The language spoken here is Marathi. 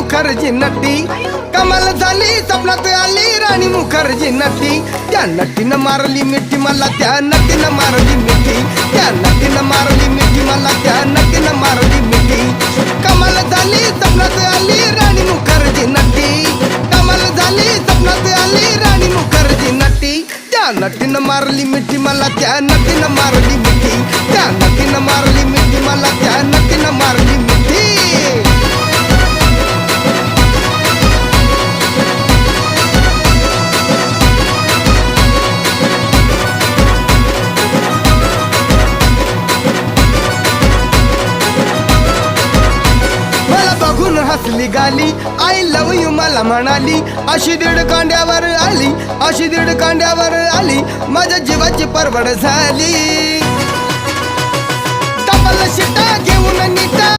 मुखर्जी नटी कमाल झाली स्वप्नात आली राणी मुखर्जी नटी त्या नटीनं मारली मिठी मला त्या नटीनं मारली मिठी त्या नटीनं मारली मिठी मला त्या नटीनं मारली मिठी कमाल झाली स्वप्नात आली राणी मुखर्जी नटी कमाल झाली स्वप्नात आली राणी मुखर्जी नटी त्या नटीनं मारली मिठी मला त्या नटीनं मारली मिठी त्या नटीनं मारली मिठी मला त्या नटीनं मारली मिठी हसली गाली आय लव यू मला म्हणाली अशी दीड कांड्यावर आली अशी दीड कांड्यावर आली माझ्या जीवाची परवड झाली डबल शिटा घेऊन नीटा